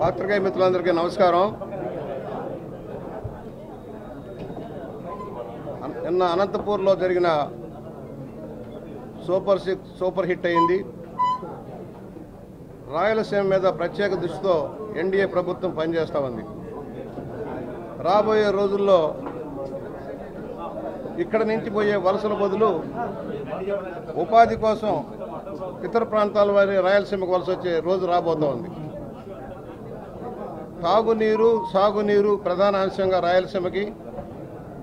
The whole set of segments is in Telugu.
పాత్రికేయ మిత్రులందరికీ నమస్కారం. నిన్న అనంతపూర్లో జరిగిన సూపర్ హిట్ అయింది. రాయలసీమ మీద ప్రత్యేక దృష్టితో ఎన్డీఏ ప్రభుత్వం పనిచేస్తూ ఉంది. రాబోయే రోజుల్లో ఇక్కడ నుంచి పోయే వలసల బదులు ఉపాధి కోసం ఇతర ప్రాంతాల వారి రాయలసీమకు వలస వచ్చే రోజు రాబోతోంది. తాగునీరు, సాగునీరు ప్రధాన అంశంగా రాయలసీమకి,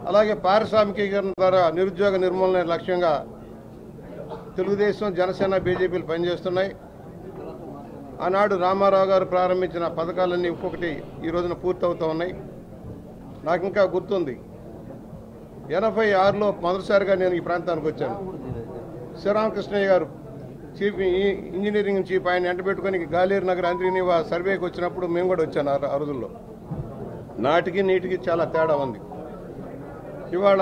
అలాగే పారిశ్రామికీకరణ ద్వారా నిరుద్యోగ నిర్మూలన లక్ష్యంగా తెలుగుదేశం, జనసేన, బీజేపీలు పనిచేస్తున్నాయి. ఆనాడు రామారావు గారు ప్రారంభించిన పథకాలన్నీ ఒక్కొక్కటి ఈ రోజున పూర్తవుతూ ఉన్నాయి. నాకు ఇంకా గుర్తుంది, 86లో మొదటిసారిగా నేను ఈ ప్రాంతానికి వచ్చాను. శ్రీరామకృష్ణయ్య గారు చీఫ్ ఇంజనీరింగ్ చీఫ్, ఆయన ఎంటబెట్టుకొని గాలేరు నగర్ అంద్రీనివా సర్వేకి వచ్చినప్పుడు మేము కూడా వచ్చాను. ఆ రోజుల్లో నాటికి నీటికి చాలా తేడా ఉంది. ఇవాళ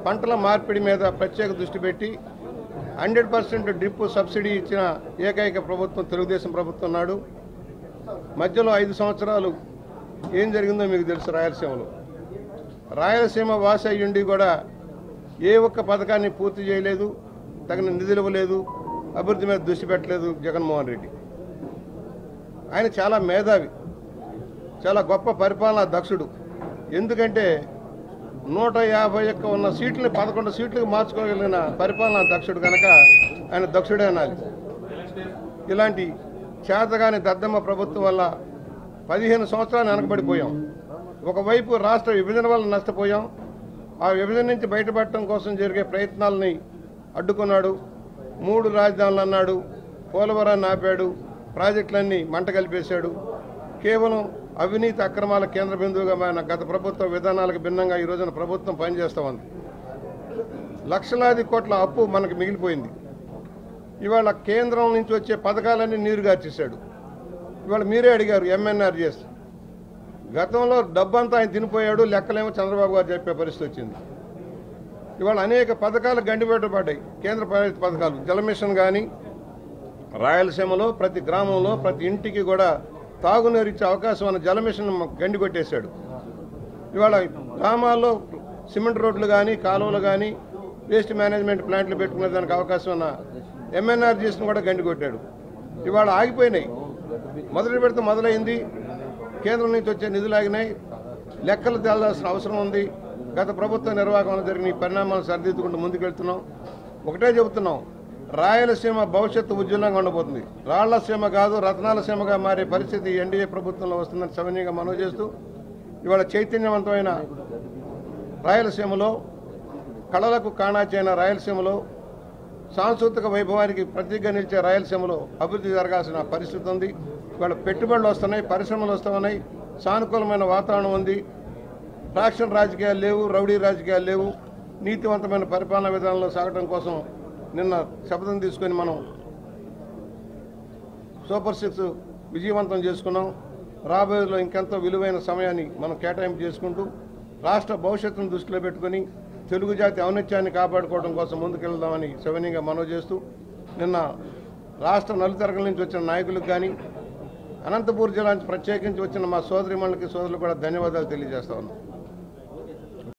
పంటల మార్పిడి మీద ప్రత్యేక దృష్టి పెట్టి 100% డ్రిప్ సబ్సిడీ ఇచ్చిన ఏకైక ప్రభుత్వం తెలుగుదేశం ప్రభుత్వం నాడు. మధ్యలో 5 సంవత్సరాలు ఏం జరిగిందో మీకు తెలుసు. రాయలసీమ వాసి అయ్యుండి కూడా ఏ ఒక్క పథకాన్ని పూర్తి చేయలేదు, తగిన నిధులు ఇవ్వలేదు, అభివృద్ధి మీద దృష్టి పెట్టలేదు జగన్మోహన్ రెడ్డి. ఆయన చాలా మేధావి, చాలా గొప్ప పరిపాలనా దక్షుడు. ఎందుకంటే 151 ఉన్న సీట్లని 11 సీట్లకు మార్చుకోగలిగిన పరిపాలనా దక్షుడు కనుక ఆయన దక్షుడే అనాలి. ఇలాంటి చేతగాని దద్దమ్మ ప్రభుత్వం వల్ల 15 సంవత్సరాలు వెనకబడిపోయాం. ఒకవైపు రాష్ట్ర విభజన వల్ల నష్టపోయాం. ఆ విభజన నుంచి బయటపడటం కోసం జరిగే ప్రయత్నాలని అడ్డుకున్నాడు. 3 రాజధానులు అన్నాడు, పోలవరాన్ని ఆపాడు, ప్రాజెక్టులన్నీ మంట కలిపేశాడు. కేవలం అవినీతి అక్రమాల కేంద్ర బిందువుగా మన గత ప్రభుత్వ విధానాలకు భిన్నంగా ఈ రోజున ప్రభుత్వం పనిచేస్తూ ఉంది. లక్షలాది కోట్ల అప్పు మనకు మిగిలిపోయింది. ఇవాళ కేంద్రం నుంచి వచ్చే పథకాలన్నీ నీరుగార్చేశాడు. ఇవాళ మీరే అడిగారు ఎంఎన్ఆర్జీఎస్. గతంలో డబ్బంతా ఆయన తినిపోయాడు, లెక్కలేమో చంద్రబాబు గారు చెప్పే పరిస్థితి వచ్చింది. ఇవాళ అనేక పథకాలు గండిపెట్టబడ్డాయి, కేంద్ర ప్రభుత్వ పథకాలు. జలమిషన్ కానీ రాయలసీమలో ప్రతి గ్రామంలో ప్రతి ఇంటికి కూడా తాగునీరు ఇచ్చే అవకాశం ఉన్న జలమిషన్ గండి కొట్టేశాడు. ఇవాళ గ్రామాల్లో సిమెంట్ రోడ్లు కానీ, కాలువలు కానీ, వేస్ట్ మేనేజ్మెంట్ ప్లాంట్లు పెట్టుకునే దానికి అవకాశం ఉన్న ఎంఎన్ఆర్జీఎస్ని కూడా గండి కొట్టాడు. ఇవాళ ఆగిపోయినాయి. మొదటి విడత మొదలైంది, కేంద్రం నుంచి వచ్చే నిధులు ఆగినాయి. లెక్కలు తేలాల్సిన అవసరం ఉంది. గత ప్రభుత్వ నిర్వాహకంలో జరిగిన ఈ పరిణామాలను సరిదిద్దుకుంటూ ముందుకెళ్తున్నాం. ఒకటే చెబుతున్నాం, రాయలసీమ భవిష్యత్తు ఉజ్వలంగా ఉండబోతుంది. రాళ్లసీమ కాదు, రత్నాల సీమగా మారే పరిస్థితి ఎన్డీఏ ప్రభుత్వంలో వస్తుందని సవినీయంగా మనవి చేస్తూ, ఇవాళ చైతన్యవంతమైన రాయలసీమలో, కళలకు కాణాచైన రాయలసీమలో, సాంస్కృతిక వైభవానికి ప్రతీకగా నిలిచే రాయలసీమలో అభివృద్ధి జరగాల్సిన పరిస్థితి ఉంది. ఇవాళ పెట్టుబడులు వస్తున్నాయి, పరిశ్రమలు వస్తున్నాయి, సానుకూలమైన వాతావరణం ఉంది. ఫ్రాక్షన్ రాజకీయాలు లేవు, రౌడీ రాజకీయాలు లేవు. నీతివంతమైన పరిపాలనా విధానంలో సాగడం కోసం నిన్న శపథం తీసుకొని మనం సూపర్ 6 విజయవంతం చేసుకున్నాం. రాబోయేలో ఇంకెంతో విలువైన సమయాన్ని మనం కేటాయింపు చేసుకుంటూ రాష్ట్ర భవిష్యత్తును దృష్టిలో పెట్టుకుని తెలుగు జాతి ఔన్నత్యాన్ని కాపాడుకోవడం కోసం ముందుకెళ్దామని సవినీయంగా మనవి చేస్తూ, నిన్న రాష్ట్ర నలుతరగల నుంచి వచ్చిన నాయకులకు కానీ, అనంతపూర్ జిల్లా నుంచి ప్రత్యేకించి వచ్చిన మా సోదరిమణులకి, సోదరులకు కూడా ధన్యవాదాలు తెలియజేస్తా ఉన్నాం.